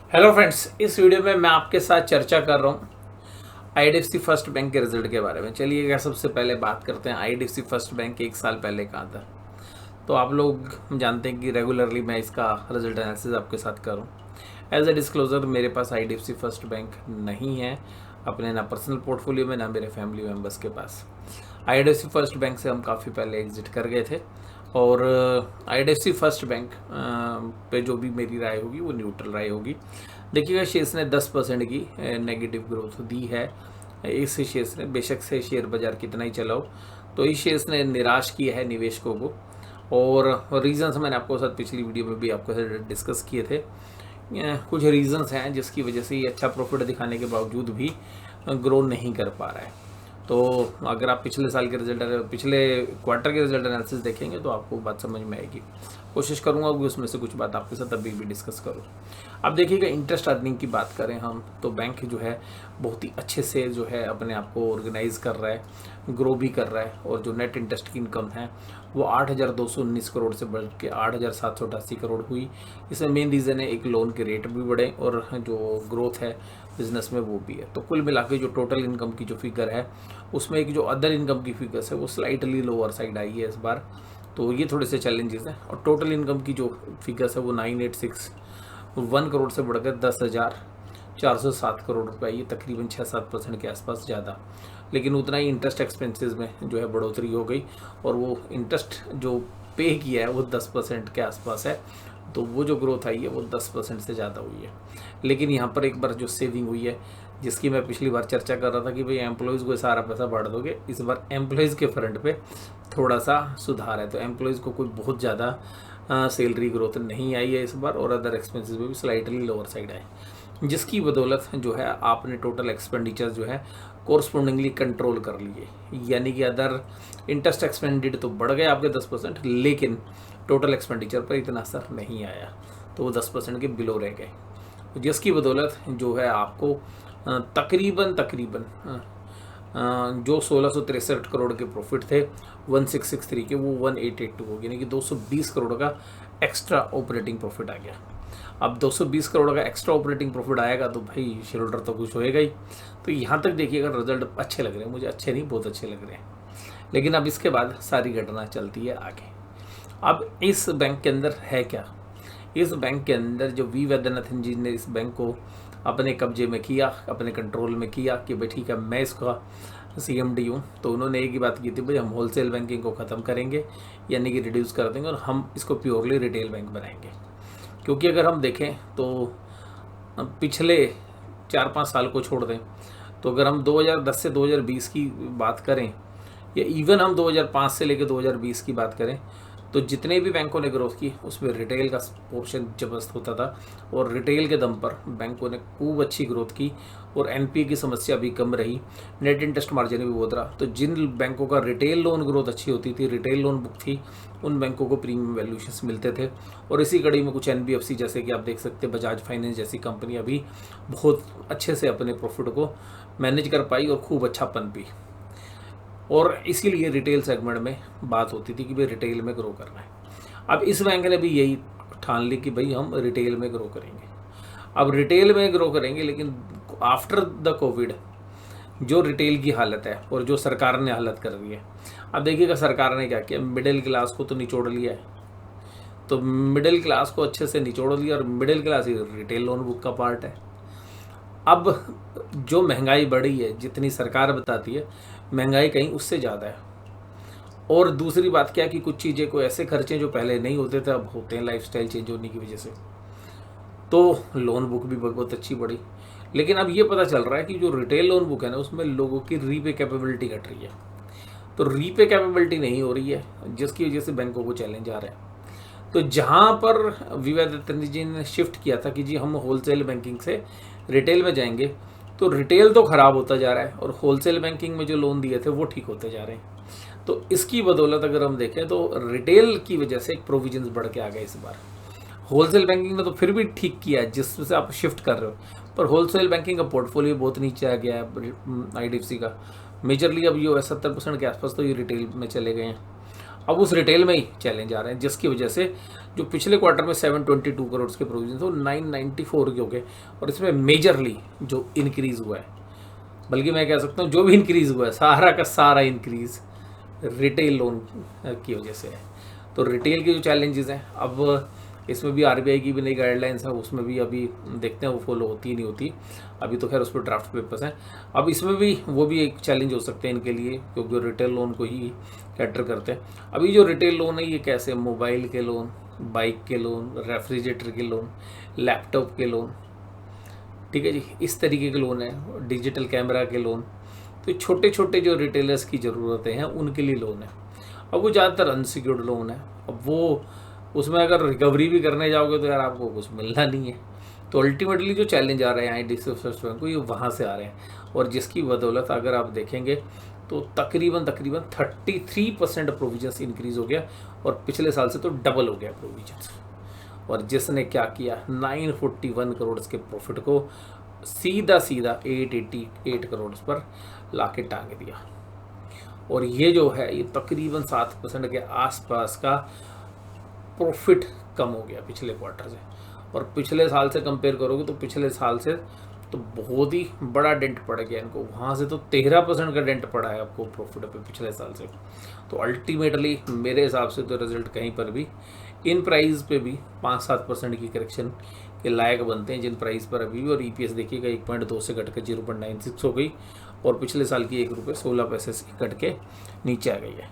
Hello friends, इस video में मैं आपके साथ चर्चा कर रहा हूँ आईडीएफसी फर्स्ट बैंक के रिजल्ट के बारे में। चलिएगा सबसे पहले बात करते हैं आईडीएफसी फर्स्ट बैंक एक साल पहले कहाँ था। तो आप लोग जानते हैं कि रेगुलरली मैं इसका रिजल्ट एनालिसिस आपके साथ करूँ। एज ए डिस्क्लोजर, मेरे पास आईडीएफसी फर्स्ट बैंक नहीं है अपने ना पर्सनल पोर्टफोलियो में, ना मेरे फैमिली मेम्बर्स के पास। आईडीएफसी फर्स्ट बैंक से हम काफ़ी पहले एग्जिट कर गए थे और आईडीएफसी फर्स्ट बैंक पे जो भी मेरी राय होगी वो न्यूट्रल राय होगी। देखिएगा, शेयर्स ने 10% की नेगेटिव ग्रोथ दी है। इस शेयर्स ने, बेशक से शेयर बाजार कितना ही चलाओ, तो इस शेयर्स ने निराश किया है निवेशकों को। और रीजंस मैंने आपको साथ पिछली वीडियो में भी आपको डिस्कस किए थे। कुछ रीजंस हैं जिसकी वजह से ये अच्छा प्रॉफिट दिखाने के बावजूद भी ग्रो नहीं कर पा रहा है। तो अगर आप पिछले साल के पिछले क्वार्टर के रिजल्ट एनालिसिस देखेंगे तो आपको बात समझ में आएगी। कोशिश करूंगा कि उसमें से कुछ बात आपके साथ अभी भी डिस्कस करूं। अब देखिएगा, इंटरेस्ट अर्निंग की बात करें हम तो बैंक जो है बहुत ही अच्छे से जो है अपने आप को ऑर्गेनाइज कर रहा है, ग्रो भी कर रहा है। और जो नेट इंटरेस्ट की इनकम है वो 8,219 करोड़ से बढ़ के 8,788 करोड़ हुई। इसमें मेन रीज़न है एक लोन के रेट भी बढ़े और जो ग्रोथ है बिजनेस में वो भी है। तो कुल मिला के जो टोटल इनकम की जो फिगर है उसमें एक जो अदर इनकम की फिगर्स है वो स्लाइटली लोअर साइड आई है इस बार। तो ये थोड़े से चैलेंजेस हैं। और टोटल इनकम की जो फिगर्स है वो 9,861 करोड़ से बढ़कर 10,407 करोड़ रुपए आई है, तकरीबन 6-7% के आसपास ज़्यादा। लेकिन उतना ही इंटरेस्ट एक्सपेंसेस में जो है बढ़ोतरी हो गई और वो इंटरेस्ट जो पे किया है वो 10% के आसपास है। तो वो जो ग्रोथ आई है वो 10% से ज़्यादा हुई है। लेकिन यहाँ पर एक बार जो सेविंग हुई है, जिसकी मैं पिछली बार चर्चा कर रहा था कि भाई एम्प्लॉयज़ को सारा पैसा बढ़ दोगे, इस बार एम्प्लॉयज़ के फ्रंट पे थोड़ा सा सुधार है। तो एम्प्लॉयज़ को कोई बहुत ज़्यादा सैलरी ग्रोथ नहीं आई है इस बार और अदर एक्सपेंसेस में भी स्लाइटली लोअर साइड आए, जिसकी बदौलत जो है आपने टोटल एक्सपेंडिचर जो है कोरस्पोंडिंगली कंट्रोल कर लिए। यानी कि अदर इंटरेस्ट एक्सपेंडिड तो बढ़ गए आपके 10%, लेकिन टोटल एक्सपेंडिचर पर इतना असर नहीं आया, तो वो 10% के बिलो रह गए, जिसकी बदौलत जो है आपको तकरीबन जो 1663 करोड़ के प्रॉफिट थे 1663 के, वो 1882 हो गए, यानी कि 220 करोड़ का एक्स्ट्रा ऑपरेटिंग प्रॉफिट आ गया। अब 220 करोड़ का एक्स्ट्रा ऑपरेटिंग प्रॉफिट आएगा तो भाई शेयर होल्डर तो कुछ होएगा ही। तो यहाँ तक देखिएगा रिजल्ट अच्छे लग रहे हैं मुझे, अच्छे नहीं बहुत अच्छे लग रहे हैं। लेकिन अब इसके बाद सारी घटना चलती है आगे। अब इस बैंक के अंदर है क्या? इस बैंक के अंदर जो वी वैद्यनाथन जी ने इस बैंक को अपने कब्जे में किया, अपने कंट्रोल में किया कि भाई ठीक है मैं इसका CMD हूँ, तो उन्होंने एक ही बात की थी, भाई हम होलसेल बैंकिंग को ख़त्म करेंगे, यानी कि रिड्यूस कर देंगे और हम इसको प्योरली रिटेल बैंक बनाएंगे। क्योंकि अगर हम देखें तो पिछले 4-5 साल को छोड़ दें तो अगर हम 2010 से 2020 की बात करें या इवन हम 2005 से लेकर 2020 की बात करें तो जितने भी बैंकों ने ग्रोथ की उसमें रिटेल का पोर्शन जबरदस्त होता था और रिटेल के दम पर बैंकों ने खूब अच्छी ग्रोथ की और NPA की समस्या भी कम रही, नेट इंटरेस्ट मार्जिन भी बहुत रहा। तो जिन बैंकों का रिटेल लोन ग्रोथ अच्छी होती थी, रिटेल लोन बुक थी, उन बैंकों को प्रीमियम वैल्यूएशंस मिलते थे। और इसी कड़ी में कुछ NBFC जैसे कि आप देख सकते हैं, बजाज फाइनेंस जैसी कंपनियाँ भी बहुत अच्छे से अपने प्रॉफिट को मैनेज कर पाई और खूब अच्छा पन भी। और इसीलिए रिटेल सेगमेंट में बात होती थी कि भाई रिटेल में ग्रो करना है। अब इस बैंक ने भी यही ठान ली कि भाई हम रिटेल में ग्रो करेंगे। अब रिटेल में ग्रो करेंगे, लेकिन आफ्टर द कोविड जो रिटेल की हालत है और जो सरकार ने हालत कर दी है, अब देखिएगा सरकार ने क्या किया, मिडिल क्लास को तो निचोड़ लिया है। तो मिडिल क्लास को अच्छे से निचोड़ लिया और मिडिल क्लास ही रिटेल लोन बुक का पार्ट है। अब जो महंगाई बढ़ी है, जितनी सरकार बताती है, महंगाई कहीं उससे ज़्यादा है। और दूसरी बात क्या है कि कुछ चीज़ें को ऐसे खर्चे जो पहले नहीं होते थे अब होते हैं लाइफस्टाइल चेंज होने की वजह से। तो लोन बुक भी बहुत अच्छी बढ़ी। लेकिन अब ये पता चल रहा है कि जो रिटेल लोन बुक है ना उसमें लोगों की रीपे कैपेबिलिटी घट रही है। तो रीपे कैपेबिलिटी नहीं हो रही है, जिसकी वजह से बैंकों को चैलेंज आ रहा है। तो जहाँ पर विवेकानंद जी ने शिफ्ट किया था कि जी हम होलसेल बैंकिंग से रिटेल में जाएंगे, तो रिटेल तो ख़राब होता जा रहा है और होलसेल बैंकिंग में जो लोन दिए थे वो ठीक होते जा रहे हैं। तो इसकी बदौलत अगर हम देखें तो रिटेल की वजह से एक प्रोविजंस बढ़ के आ गए इस बार। होलसेल बैंकिंग ने तो फिर भी ठीक किया है जिससे आप शिफ्ट कर रहे हो, पर होलसेल बैंकिंग का पोर्टफोलियो बहुत नीचे आ गया है IDFC का। मेजरली अब ये 70% के आसपास तो ये रिटेल में चले गए हैं। अब उस रिटेल में ही चैलेंज आ रहे हैं, जिसकी वजह से जो पिछले क्वार्टर में 722 करोड़ के प्रोविजन थे वो 994 के हो गए। और इसमें मेजरली जो इंक्रीज़ हुआ है, बल्कि मैं कह सकता हूँ जो भी इंक्रीज़ हुआ है सारा का सारा इंक्रीज़ रिटेल लोन की वजह से है। तो रिटेल के जो चैलेंजेस हैं, अब इसमें भी आरबीआई की भी नई गाइडलाइंस है, उसमें भी अभी देखते हैं वो फॉलो होती नहीं होती। अभी तो खैर उस पर ड्राफ्ट पेपर्स हैं। अब इसमें भी वो भी एक चैलेंज हो सकते हैं इनके लिए, क्योंकि रिटेल लोन को ही कैटर करते हैं। अभी जो रिटेल लोन है ये कैसे, मोबाइल के लोन, बाइक के लोन, रेफ्रिजरेटर के लोन, लैपटॉप के लोन, ठीक है जी, इस तरीके के लोन है, डिजिटल कैमरा के लोन। तो छोटे छोटे जो रिटेलर्स की ज़रूरतें हैं उनके लिए लोन है। अब वो ज़्यादातर अनसिक्योर्ड लोन है। अब वो उसमें अगर रिकवरी भी करने जाओगे तो यार आपको कुछ मिलना नहीं है। तो अल्टीमेटली जो चैलेंज आ रहे हैं IDFC फर्स्ट बैंक को, ये वहाँ से आ रहे हैं। और जिसकी बदौलत अगर आप देखेंगे तो तकरीबन 33% प्रोविजंस इंक्रीज हो गया, और पिछले साल से तो डबल हो गया प्रोविजंस। और जिसने क्या किया, 941 करोड़ के प्रॉफिट को सीधा 888 करोड़ पर ला के टांग दिया। और ये जो है ये तकरीबन 7% के आसपास का प्रॉफिट कम हो गया पिछले क्वार्टर से। और पिछले साल से कंपेयर करोगे तो पिछले साल से तो बहुत ही बड़ा डेंट पड़ गया इनको, वहाँ से तो 13% का डेंट पड़ा है आपको प्रॉफिट पे पिछले साल से। तो अल्टीमेटली मेरे हिसाब से तो रिजल्ट कहीं पर भी इन प्राइस पे भी 5-7% की करेक्शन के लायक बनते हैं, जिन प्राइस पर अभी भी। और EPS देखिएगा 1.2 से घट के 0.96 हो गई, और पिछले साल की ₹1.16 से कट के नीचे आ गई है।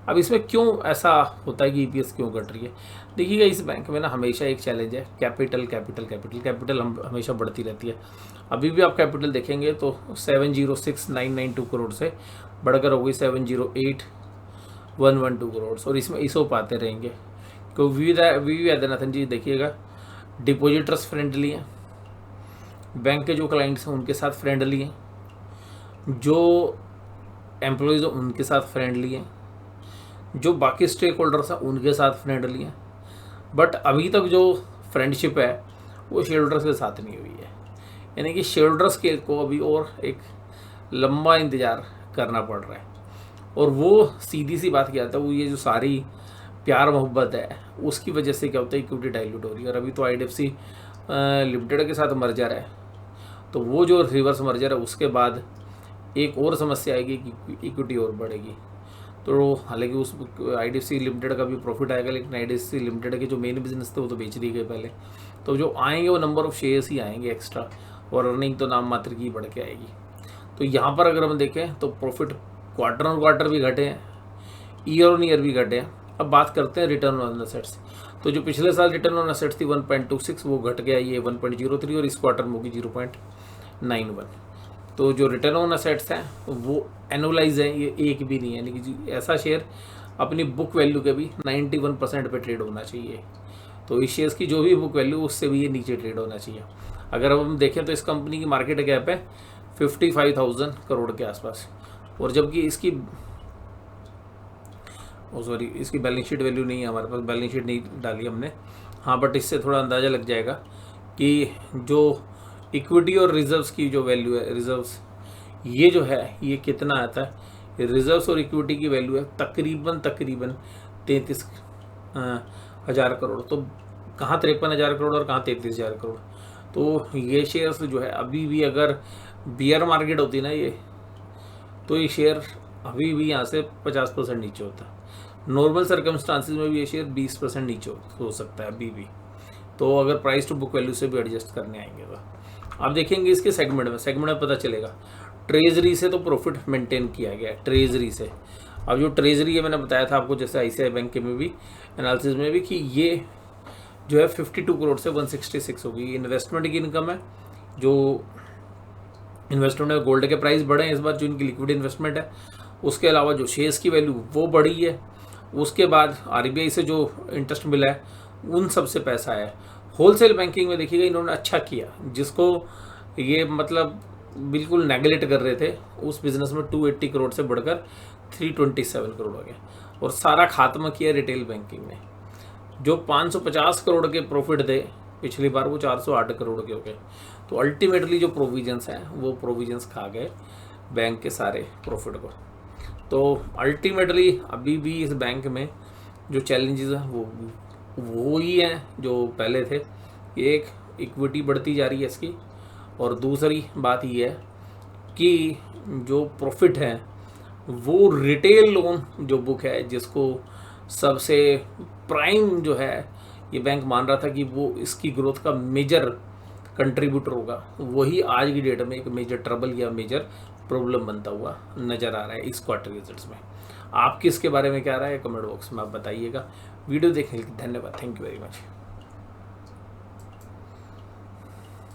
अब इसमें क्यों ऐसा होता है कि EPS क्यों घट रही है? देखिएगा इस बैंक में ना हमेशा एक चैलेंज है, कैपिटल हम हमेशा बढ़ती रहती है। अभी भी आप कैपिटल देखेंगे तो 706,992 करोड़ से बढ़कर हो गई 708,112 करोड़, और इसमें ESOP आते रहेंगे। क्योंकि वी आदिनाथन जी देखिएगा डिपोजिटर्स फ्रेंडली हैं, बैंक के जो क्लाइंट्स हैं उनके साथ फ्रेंडली हैं, जो एम्प्लॉयज़ हैं उनके साथ फ्रेंडली हैं, जो बाकी स्टेक होल्डर्स हैं उनके साथ फ्रेंडली हैं। बट अभी तक जो फ्रेंडशिप है वो शेयर होल्डर्स के साथ नहीं हुई है, यानी कि शेयर होल्डर्स के को अभी और एक लंबा इंतज़ार करना पड़ रहा है। और वो सीधी सी बात क्या आता है, वो ये जो सारी प्यार मोहब्बत है उसकी वजह से क्या होता है, इक्विटी डाइल्यूट हो रही है। और अभी तो IDFC लिमिटेड के साथ मर्जर है, तो वो जो रिवर्स मर्जर है उसके बाद एक और समस्या आएगी कि इक्विटी और बढ़ेगी। तो हालांकि उस IDFC लिमिटेड का भी प्रॉफिट आएगा, लेकिन IDFC लिमिटेड के जो मेन बिजनेस थे वो तो बेच दिए गए पहले। तो जो आएंगे वो नंबर ऑफ शेयर्स ही आएंगे एक्स्ट्रा, और अर्निंग तो नाम मात्र की बढ़ के आएगी। तो यहाँ पर अगर हम देखें तो प्रॉफिट क्वार्टर ऑन क्वार्टर भी घटे हैं, ईयर ऑन ईयर भी घटे हैं। अब बात करते हैं रिटर्न ऑन एसेट्स। तो जो पिछले साल रिटर्न ऑन एसेट्स थी 1.26, वो घट गया ये 1.03, और इस क्वार्टर में होगी 0.91। तो जो रिटर्न ऑन एसेट्स हैं वो एनुअलाइज है, ये एक भी नहीं है, यानी कि ऐसा शेयर अपनी बुक वैल्यू के भी 91% पे ट्रेड होना चाहिए। तो इस शेयर्स की जो भी बुक वैल्यू उससे भी ये नीचे ट्रेड होना चाहिए। अगर अब हम देखें तो इस कंपनी की मार्केट कैप है 55,000 करोड़ के आसपास, और जबकि इसकी इसकी बैलेंस शीट वैल्यू नहीं है हमारे पास, बैलेंस शीट नहीं डाली हमने। हाँ, बट इससे थोड़ा अंदाज़ा लग जाएगा कि जो इक्विटी और रिजर्व्स की जो वैल्यू है, रिजर्व्स ये जो है ये कितना आता है। रिजर्व्स और इक्विटी की वैल्यू है तकरीबन 33,000 करोड़। तो कहाँ 53,000 करोड़ और कहाँ 33,000 करोड़। तो ये शेयर्स जो है अभी भी, अगर बियर मार्केट होती ना ये, तो ये शेयर अभी भी यहाँ से 50% नीचे होता है। नॉर्मल सर्कमस्टांसिस में भी ये शेयर 20% नीचे हो सकता है अभी भी। तो अगर प्राइस टू बुक वैल्यू से भी एडजस्ट करने आएंगे तो आप देखेंगे इसके सेगमेंट में पता चलेगा। ट्रेजरी से तो प्रॉफिट मेंटेन किया गया है, ट्रेजरी से। अब जो ट्रेजरी है मैंने बताया था आपको, जैसे ICICI बैंक के में भी एनालिसिस में भी, कि ये जो है 52 करोड़ से 166 होगी। इन्वेस्टमेंट की इनकम है, जो इन्वेस्टमेंट में गोल्ड के प्राइस बढ़े हैं इस बार, जो इनकी लिक्विड इन्वेस्टमेंट है। उसके अलावा जो शेयर्स की वैल्यू वो बढ़ी है। उसके बाद RBI से जो इंटरेस्ट मिला है उन सब से पैसा है। होलसेल बैंकिंग में देखिएगा इन्होंने अच्छा किया, जिसको ये मतलब बिल्कुल नेगलेक्ट कर रहे थे, उस बिजनेस में 280 करोड़ से बढ़कर 327 करोड़ हो गया। और सारा खात्मा किया रिटेल बैंकिंग ने। जो 550 करोड़ के प्रॉफिट थे पिछली बार, वो 408 करोड़ के हो गए। तो अल्टीमेटली जो प्रोविजंस हैं वो प्रोविजंस खा गए बैंक के सारे प्रॉफिट को। तो अल्टीमेटली अभी भी इस बैंक में जो चैलेंजेस हैं वो ही हैं जो पहले थे। एक, इक्विटी बढ़ती जा रही है इसकी, और दूसरी बात ये है कि जो प्रॉफिट है वो रिटेल लोन जो बुक है, जिसको सबसे प्राइम जो है ये बैंक मान रहा था कि वो इसकी ग्रोथ का मेजर कंट्रीब्यूटर होगा, वही आज की डेट में एक मेजर ट्रबल या मेजर प्रॉब्लम बनता हुआ नज़र आ रहा है इस क्वार्टर रिजल्ट्स में। आपकी इसके बारे में क्या राय है, कमेंट बॉक्स में आप बताइएगा। वीडियो देखने के लिए धन्यवाद। Thank you very much.